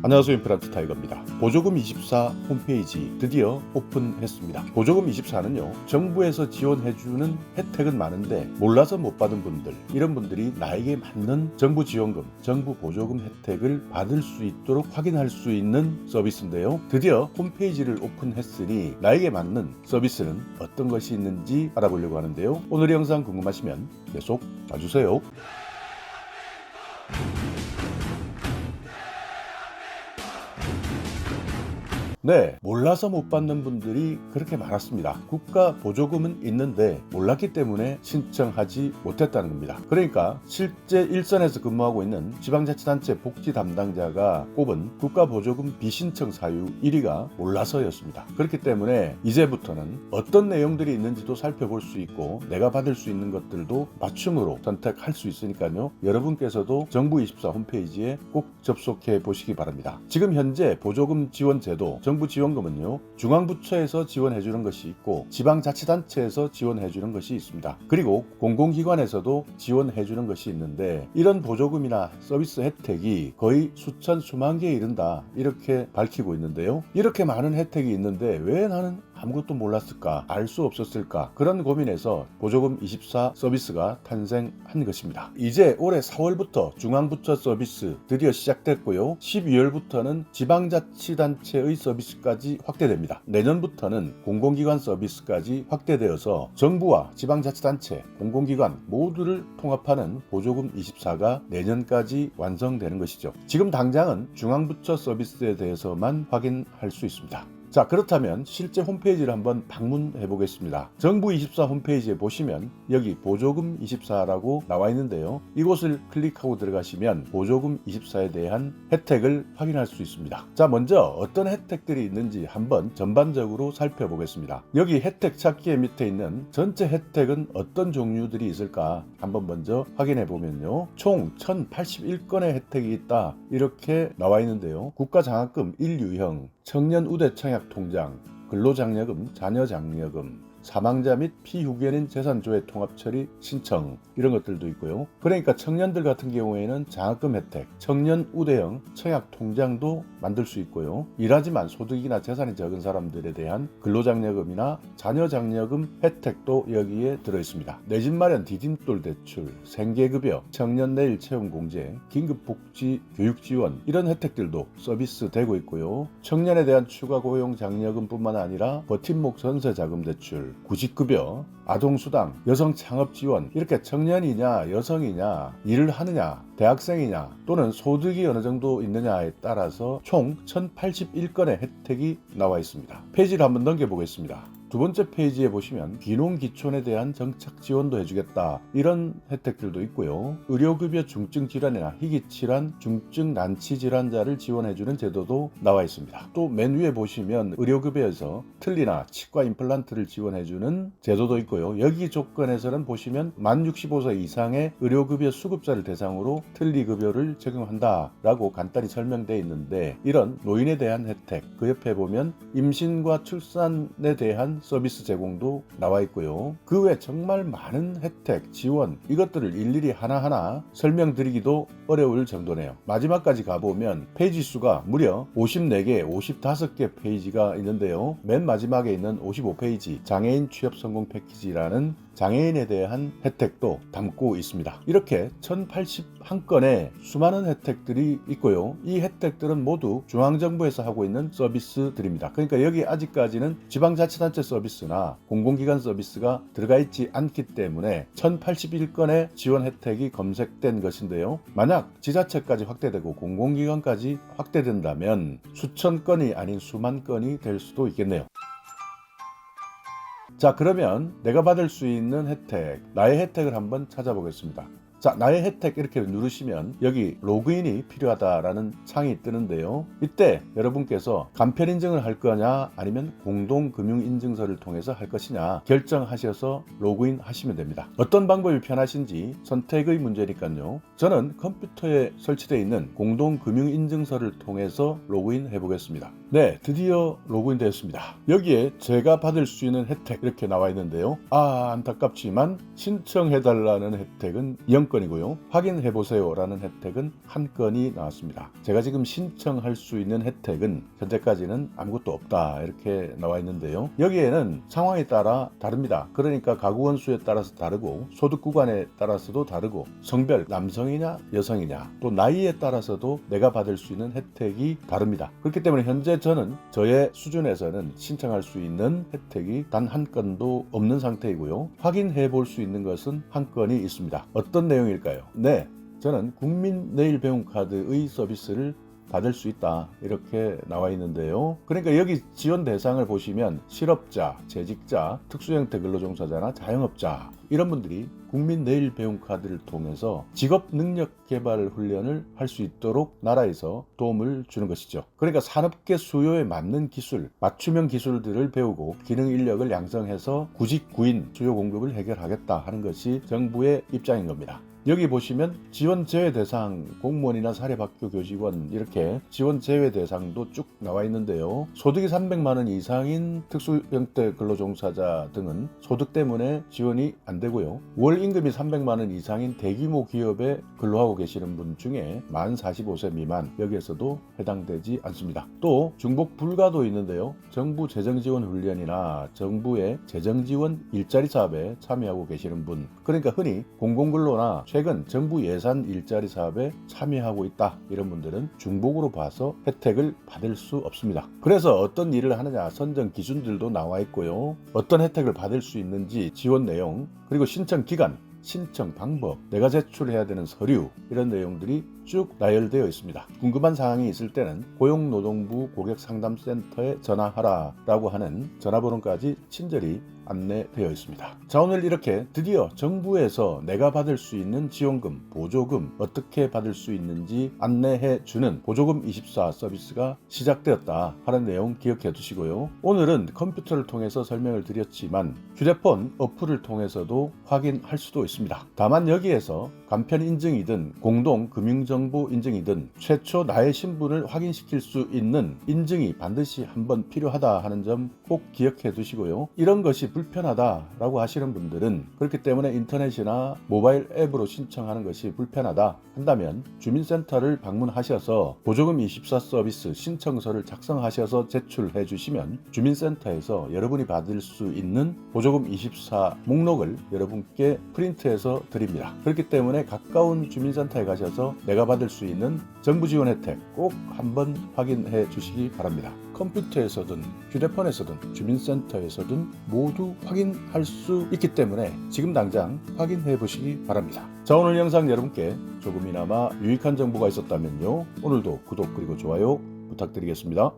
안녕하세요. 임플란트 타이거입니다. 보조금24 홈페이지 드디어 오픈했습니다. 보조금24는요, 정부에서 지원해주는 혜택은 많은데 몰라서 못 받은 분들, 이런 분들이 나에게 맞는 정부 지원금, 정부 보조금 혜택을 받을 수 있도록 확인할 수 있는 서비스인데요. 드디어 홈페이지를 오픈했으니 나에게 맞는 서비스는 어떤 것이 있는지 알아보려고 하는데요. 오늘 영상 궁금하시면 계속 봐주세요. 네, 몰라서 못 받는 분들이 그렇게 많았습니다. 국가 보조금은 있는데 몰랐기 때문에 신청하지 못했다는 겁니다. 그러니까 실제 일선에서 근무하고 있는 지방자치단체 복지 담당자가 꼽은 국가 보조금 비신청 사유 1위가 몰라서였습니다. 그렇기 때문에 이제부터는 어떤 내용들이 있는지도 살펴볼 수 있고 내가 받을 수 있는 것들도 맞춤으로 선택할 수 있으니까요. 여러분께서도 정부24 홈페이지에 꼭 접속해 보시기 바랍니다. 지금 현재 보조금 지원 제도, 정부 지원금은요, 중앙부처에서 지원해주는 것이 있고 지방자치단체에서 지원해주는 것이 있습니다. 그리고 공공기관에서도 지원해주는 것이 있는데 이런 보조금이나 서비스 혜택이 거의 수천 수만 개에 이른다, 이렇게 밝히고 있는데요. 이렇게 많은 혜택이 있는데 왜 나는 아무것도 몰랐을까, 알 수 없었을까, 그런 고민에서 보조금24 서비스가 탄생한 것입니다. 이제 올해 4월부터 중앙부처 서비스 드디어 시작됐고요. 12월부터는 지방자치단체의 서비스까지 확대됩니다. 내년부터는 공공기관 서비스까지 확대되어서 정부와 지방자치단체, 공공기관 모두를 통합하는 보조금24가 내년까지 완성되는 것이죠. 지금 당장은 중앙부처 서비스에 대해서만 확인할 수 있습니다. 자, 그렇다면 실제 홈페이지를 한번 방문해 보겠습니다. 정부24 홈페이지에 보시면 여기 보조금24라고 나와 있는데요. 이곳을 클릭하고 들어가시면 보조금24에 대한 혜택을 확인할 수 있습니다. 자, 먼저 어떤 혜택들이 있는지 한번 전반적으로 살펴보겠습니다. 여기 혜택 찾기의 밑에 있는 전체 혜택은 어떤 종류들이 있을까 한번 먼저 확인해 보면요. 총 1081건의 혜택이 있다, 이렇게 나와 있는데요. 국가장학금 1유형, 청년 우대 청약 통장, 근로장려금, 자녀장려금, 사망자 및 피후견인 재산조회 통합처리 신청, 이런 것들도 있고요. 그러니까 청년들 같은 경우에는 장학금 혜택, 청년 우대형 청약 통장도 만들 수 있고요. 일하지만 소득이나 재산이 적은 사람들에 대한 근로장려금이나 자녀장려금 혜택도 여기에 들어있습니다. 내 집 마련 디딤돌 대출, 생계급여, 청년 내일 채용공제, 긴급복지 교육지원, 이런 혜택들도 서비스되고 있고요. 청년에 대한 추가 고용 장려금뿐만 아니라 버팀목 전세자금 대출, 구직급여, 아동수당, 여성창업지원, 이렇게 청년이냐 여성이냐, 일을 하느냐 대학생이냐 또는 소득이 어느 정도 있느냐에 따라서 총 1081건의 혜택이 나와 있습니다. 페이지를 한번 넘겨보겠습니다. 두 번째 페이지에 보시면 귀농귀촌에 대한 정착 지원도 해주겠다, 이런 혜택들도 있고요. 의료급여 중증질환이나 희귀질환, 중증난치질환자를 지원해주는 제도도 나와 있습니다. 또 맨 위에 보시면 의료급여에서 틀니나 치과 임플란트를 지원해주는 제도도 있고요. 여기 조건에서는 보시면 만 65세 이상의 의료급여 수급자를 대상으로 틀니급여를 적용한다 라고 간단히 설명되어 있는데, 이런 노인에 대한 혜택, 그 옆에 보면 임신과 출산에 대한 서비스 제공도 나와 있고요. 그 외 정말 많은 혜택, 지원, 이것들을 일일이 하나하나 설명드리기도 어려울 정도네요. 마지막까지 가보면 페이지 수가 무려 54개, 55개 페이지가 있는데요. 맨 마지막에 있는 55페이지 장애인 취업 성공 패키지라는 장애인에 대한 혜택도 담고 있습니다. 이렇게 1081건의 수많은 혜택들이 있고요. 이 혜택들은 모두 중앙정부에서 하고 있는 서비스들입니다. 그러니까 여기 아직까지는 지방자치단체 서비스나 공공기관 서비스가 들어가 있지 않기 때문에 1081건의 지원 혜택이 검색된 것인데요. 만약 지자체까지 확대되고 공공기관까지 확대된다면 수천 건이 아닌 수만 건이 될 수도 있겠네요. 자, 그러면 내가 받을 수 있는 혜택, 나의 혜택을 한번 찾아보겠습니다. 자, 나의 혜택 이렇게 누르시면 여기 로그인이 필요하다라는 창이 뜨는데요. 이때 여러분께서 간편 인증을 할 거냐 아니면 공동금융인증서를 통해서 할 것이냐 결정하셔서 로그인 하시면 됩니다. 어떤 방법이 편하신지 선택의 문제니까요. 저는 컴퓨터에 설치되어 있는 공동금융인증서를 통해서 로그인 해보겠습니다. 네, 드디어 로그인 되었습니다. 여기에 제가 받을 수 있는 혜택 이렇게 나와 있는데요. 안타깝지만 신청해달라는 혜택은 0 0건이고요. 확인해보세요 라는 혜택은 1건이 나왔습니다. 제가 지금 신청할 수 있는 혜택은 현재까지는 아무것도 없다 이렇게 나와 있는데요. 여기에는 상황에 따라 다릅니다. 그러니까 가구 원수에 따라서 다르고 소득 구간에 따라서도 다르고 성별 남성이냐 여성이냐 또 나이에 따라서도 내가 받을 수 있는 혜택이 다릅니다. 그렇기 때문에 현재 저는 저의 수준에서는 신청할 수 있는 혜택이 단 1건도 없는 상태이고요. 확인해 볼 수 있는 것은 1건이 있습니다. 어떤 내용일까요? 네, 저는 국민 내일 배움 카드의 서비스를 받을 수 있다 이렇게 나와 있는데요. 그러니까 여기 지원 대상을 보시면 실업자, 재직자, 특수형태 근로종사자나 자영업자 이런 분들이 국민 내일 배움 카드를 통해서 직업 능력 개발 훈련을 할 수 있도록 나라에서 도움을 주는 것이죠. 그러니까 산업계 수요에 맞는 기술, 맞춤형 기술들을 배우고 기능 인력을 양성해서 구직 구인 수요 공급을 해결하겠다 하는 것이 정부의 입장인 겁니다. 여기 보시면 지원 제외 대상 공무원이나 사립학교 교직원 이렇게 지원 제외 대상도 쭉 나와 있는데요. 소득이 300만 원 이상인 특수형태 근로종사자 등은 소득 때문에 지원이 안 되고요. 월 임금이 300만 원 이상인 대규모 기업에 근로하고 계시는 분 중에 만 45세 미만 여기에서도 해당되지 않습니다. 또 중복 불가도 있는데요. 정부 재정지원 훈련이나 정부의 재정지원 일자리 사업에 참여하고 계시는 분, 그러니까 흔히 공공근로나 최근 정부 예산 일자리 사업에 참여하고 있다 이런 분들은 중복으로 봐서 혜택을 받을 수 없습니다. 그래서 어떤 일을 하느냐 선정 기준들도 나와 있고요. 어떤 혜택을 받을 수 있는지 지원 내용 그리고 신청 기간 신청 방법, 내가 제출해야 되는 서류 이런 내용들이 쭉 나열되어 있습니다. 궁금한 사항이 있을 때는 고용노동부 고객상담센터에 전화하라 라고 하는 전화번호까지 친절히 안내되어 있습니다. 자, 오늘 이렇게 드디어 정부에서 내가 받을 수 있는 지원금, 보조금 어떻게 받을 수 있는지 안내해 주는 보조금 24 서비스가 시작되었다 하는 내용 기억해 두시고요. 오늘은 컴퓨터를 통해서 설명을 드렸지만 휴대폰 어플을 통해서도 확인할 수도 있습니다. 다만 여기에서 간편 인증이든 공동 금융정보 인증이든 최초 나의 신분을 확인시킬 수 있는 인증이 반드시 한번 필요하다 하는 점 꼭 기억해 두시고요. 이런 것이 불편하다라고 하시는 분들은 그렇기 때문에 인터넷이나 모바일 앱으로 신청하는 것이 불편하다 한다면 주민센터를 방문하셔서 보조금 24 서비스 신청서를 작성하셔서 제출해 주시면 주민센터에서 여러분이 받을 수 있는 보조금 24 목록을 여러분께 프린트해서 드립니다. 그렇기 때문에 가까운 주민센터에 가셔서 내가 받을 수 있는 정부 지원 혜택 꼭 한번 확인해 주시기 바랍니다. 컴퓨터에서든 휴대폰에서든 주민센터에서든 모두 확인할 수 있기 때문에 지금 당장 확인해 보시기 바랍니다. 자, 오늘 영상 여러분께 조금이나마 유익한 정보가 있었다면요. 오늘도 구독 그리고 좋아요 부탁드리겠습니다.